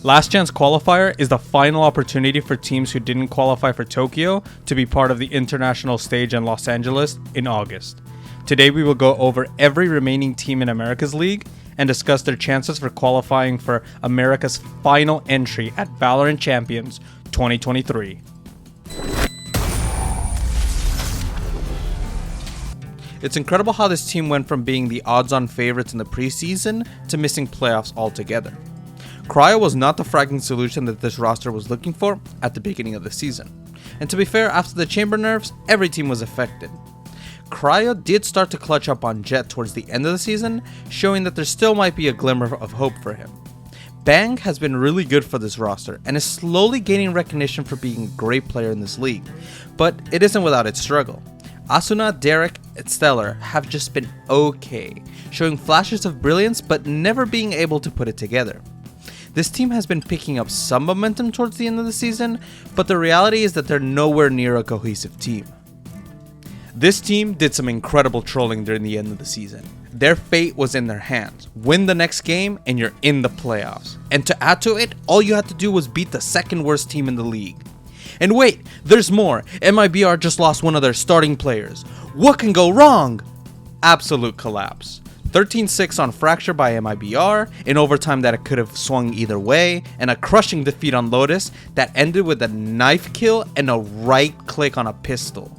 Last Chance Qualifier is the final opportunity for teams who didn't qualify for Tokyo to be part of the international stage in Los Angeles in August. Today we will go over every remaining team in Americas League and discuss their chances for qualifying for America's final entry at Valorant Champions 2023. It's incredible how this team went from being the odds-on favorites in the preseason to missing playoffs altogether. Cryo was not the fragging solution that this roster was looking for at the beginning of the season. And to be fair, after the chamber nerfs, every team was affected. Cryo did start to clutch up on Jet towards the end of the season, showing that there still might be a glimmer of hope for him. Bang has been really good for this roster and is slowly gaining recognition for being a great player in this league, but it isn't without its struggle. Asuna, Derek, and Stellar have just been okay, showing flashes of brilliance but never being able to put it together. This team has been picking up some momentum towards the end of the season, but the reality is that they're nowhere near a cohesive team. This team did some incredible trolling during the end of the season. Their fate was in their hands. Win the next game and you're in the playoffs. And to add to it, all you had to do was beat the second worst team in the league. And wait, there's more. MIBR just lost one of their starting players. What can go wrong? Absolute collapse. 13-6 on Fracture by MIBR, in overtime that it could have swung either way, and a crushing defeat on Lotus that ended with a knife kill and a right click on a pistol.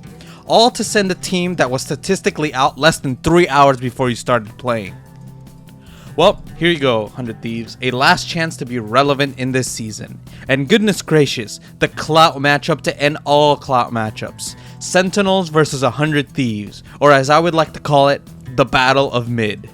All to send a team that was statistically out less than 3 hours before you started playing. Well, here you go, 100 Thieves, a last chance to be relevant in this season. And goodness gracious, the clout matchup to end all clout matchups. Sentinels versus 100 Thieves, or as I would like to call it, the Battle of Mid.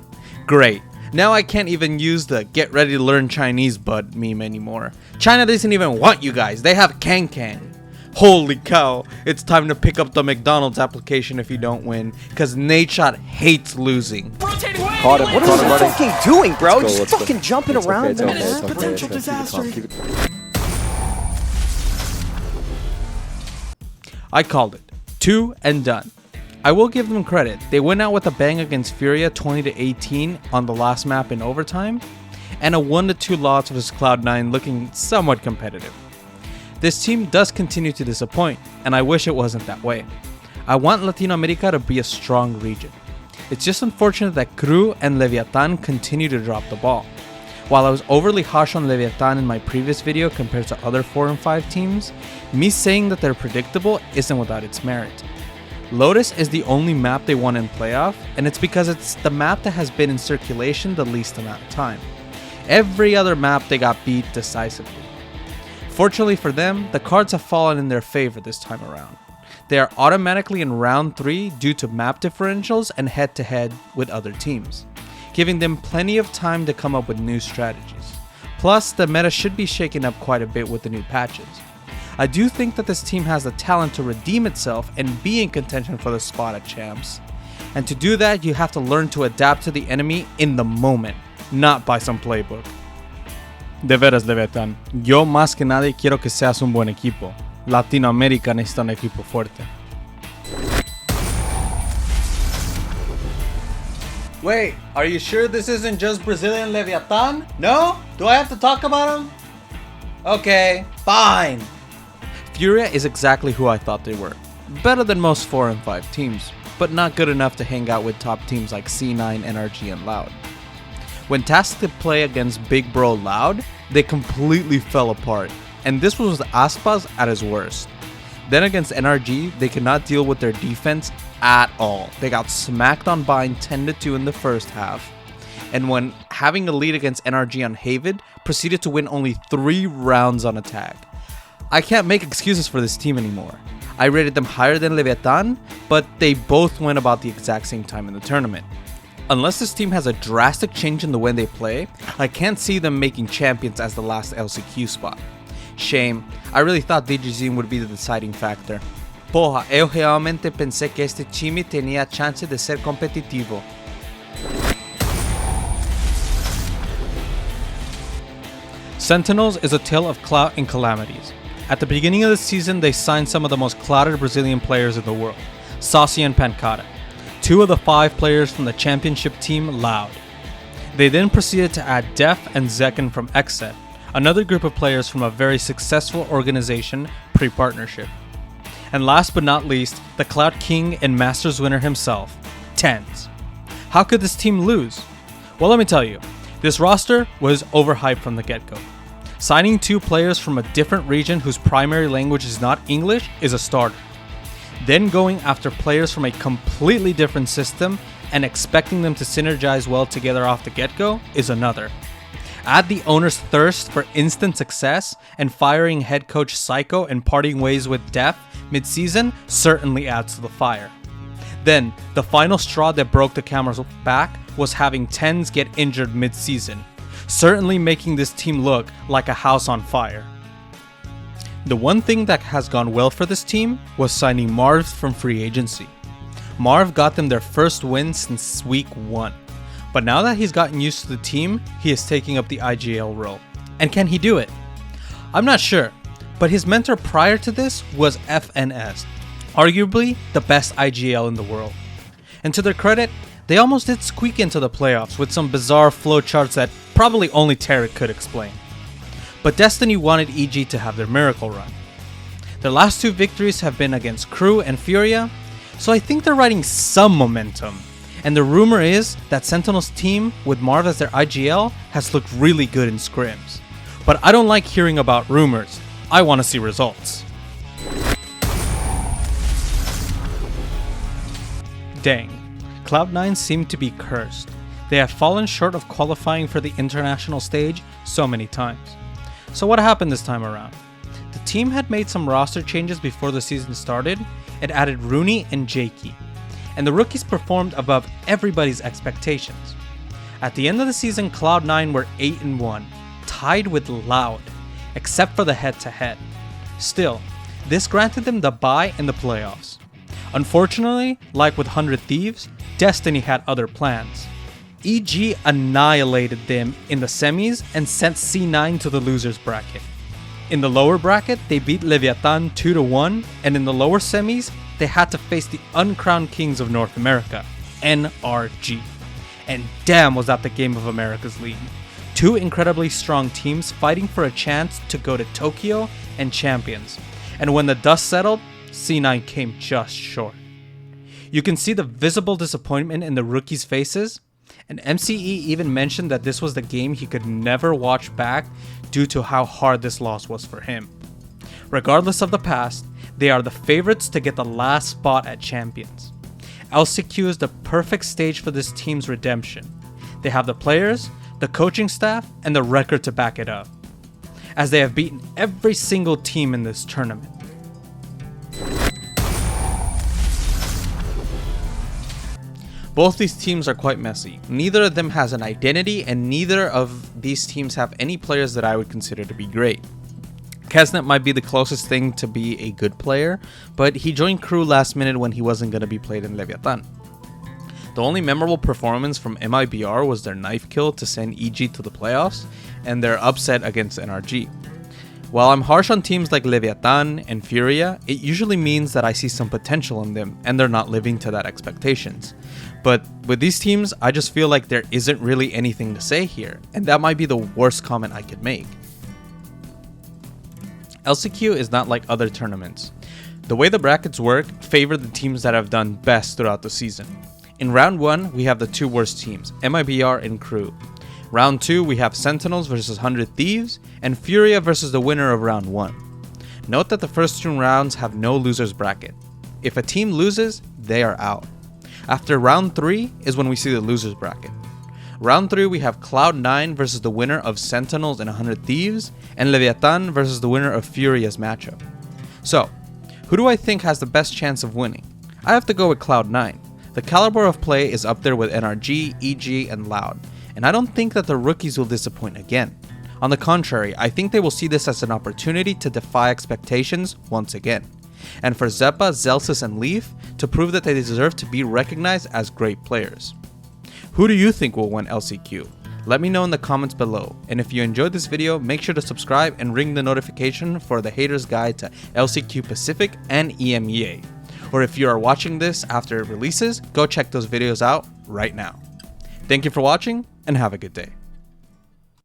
Great. Now I can't even use the get ready to learn Chinese bud meme anymore. China doesn't even want you guys, they have Kang Kang. Holy cow, it's time to pick up the McDonald's application if you don't win, cause Nadeshot hates losing. Caught him. What are you fucking doing, bro? Just fucking jumping around. Potential disaster. I called it. 2 and done. I will give them credit. They went out with a bang against Furia 20-18 on the last map in overtime, and a 1-2 loss versus Cloud9 looking somewhat competitive. This team does continue to disappoint, and I wish it wasn't that way. I want Latin America to be a strong region. It's just unfortunate that Crew and Leviatan continue to drop the ball. While I was overly harsh on Leviatan in my previous video compared to other 4 and 5 teams, me saying that they're predictable isn't without its merit. Lotus is the only map they won in playoff, and it's because it's the map that has been in circulation the least amount of time. Every other map they got beat decisively. Fortunately for them, the cards have fallen in their favor this time around. They are automatically in round 3 due to map differentials and head-to-head with other teams, giving them plenty of time to come up with new strategies. Plus, the meta should be shaken up quite a bit with the new patches. I do think that this team has the talent to redeem itself and be in contention for the spot at champs. And to do that, you have to learn to adapt to the enemy in the moment, not by some playbook. De veras, Leviatan, yo más que nadie quiero que seas un buen equipo. Latinoamérica necesita un equipo fuerte. Wait, are you sure this isn't just Brazilian Leviatan? No? Do I have to talk about him? Okay, fine. Furia is exactly who I thought they were. Better than most 4 and 5 teams, but not good enough to hang out with top teams like C9, NRG, and Loud. When tasked to play against Big Bro Loud, they completely fell apart, and this was Aspas at his worst. Then against NRG, they could not deal with their defense at all. They got smacked on Bind 10-2 in the first half, and when having a lead against NRG on Havid, proceeded to win only 3 rounds on attack. I can't make excuses for this team anymore. I rated them higher than Leviatan, but they both went about the exact same time in the tournament. Unless this team has a drastic change in the way they play, I can't see them making champions as the last LCQ spot. Shame, I really thought decisive would be the deciding factor. Porra, eu realmente pensé que este time tenía chance de ser competitivo. Sentinels is a tale of clout and calamities. At the beginning of the season, they signed some of the most clouted Brazilian players in the world, Saucy and Pancada, 2 of the 5 players from the championship team Loud. They then proceeded to add Def and Zekken from Xset, another group of players from a very successful organization pre-partnership. And last but not least, the Cloud King and Masters winner himself, Tens. How could this team lose? Well, let me tell you, this roster was overhyped from the get-go. Signing 2 players from a different region whose primary language is not English is a starter. Then going after players from a completely different system and expecting them to synergize well together off the get-go is another. Add the owner's thirst for instant success, and firing head coach Psycho and parting ways with Def mid-season certainly adds to the fire. Then, the final straw that broke the camera's back was having Tens get injured mid-season, certainly making this team look like a house on fire. The one thing that has gone well for this team was signing Marv from free agency. Marv got them their first win since week 1, but now that he's gotten used to the team, he is taking up the IGL role. And can he do it? I'm not sure, but his mentor prior to this was FNS, arguably the best IGL in the world. And to their credit, they almost did squeak into the playoffs with some bizarre flowcharts that probably only Tarek could explain. But Destiny wanted EG to have their miracle run. Their last 2 victories have been against Crew and Furia, so I think they're riding some momentum. And the rumor is that Sentinels team with Marv as their IGL has looked really good in scrims. But I don't like hearing about rumors. I want to see results. Dang, Cloud9 seem to be cursed. They have fallen short of qualifying for the international stage so many times. So what happened this time around? The team had made some roster changes before the season started. It added Rooney and Jakey, and the rookies performed above everybody's expectations. At the end of the season, Cloud9 were 8-1, tied with Loud, except for the head-to-head. Still, this granted them the bye in the playoffs. Unfortunately, like with 100 Thieves, Destiny had other plans. EG annihilated them in the semis and sent C9 to the losers bracket. In the lower bracket, they beat Leviatan 2-1, and in the lower semis, they had to face the uncrowned kings of North America, NRG. And damn was that the Game of America's league. 2 incredibly strong teams fighting for a chance to go to Tokyo and champions. And when the dust settled, C9 came just short. You can see the visible disappointment in the rookies' faces, and MCE even mentioned that this was the game he could never watch back due to how hard this loss was for him. Regardless of the past, they are the favorites to get the last spot at Champions. LCQ is the perfect stage for this team's redemption. They have the players, the coaching staff, and the record to back it up, as they have beaten every single team in this tournament. Both these teams are quite messy. Neither of them has an identity, and neither of these teams have any players that I would consider to be great. Kesnet might be the closest thing to be a good player, but he joined Crew last minute when he wasn't going to be played in Leviatan. The only memorable performance from MIBR was their knife kill to send EG to the playoffs, and their upset against NRG. While I'm harsh on teams like Leviatan and Furia, it usually means that I see some potential in them and they're not living to that expectations. But with these teams, I just feel like there isn't really anything to say here, and that might be the worst comment I could make. LCQ is not like other tournaments. The way the brackets work favor the teams that have done best throughout the season. In round 1, we have the 2 worst teams, MIBR and Crew. Round 2, we have Sentinels versus 100 Thieves, and Furia versus the winner of round 1. Note that the first 2 rounds have no losers bracket. If a team loses, they are out. After round 3 is when we see the losers bracket. Round 3, we have Cloud9 versus the winner of Sentinels and 100 Thieves, and Leviatan versus the winner of Furia's matchup. So, who do I think has the best chance of winning? I have to go with Cloud9. The caliber of play is up there with NRG, EG, and Loud, and I don't think that the rookies will disappoint again. On the contrary, I think they will see this as an opportunity to defy expectations once again, and for Zeppa, Zelsis, and Leaf to prove that they deserve to be recognized as great players. Who do you think will win LCQ? Let me know in the comments below, and if you enjoyed this video, make sure to subscribe and ring the notification for the Haters Guide to LCQ Pacific and EMEA. Or if you are watching this after it releases, go check those videos out right now. Thank you for watching, and have a good day.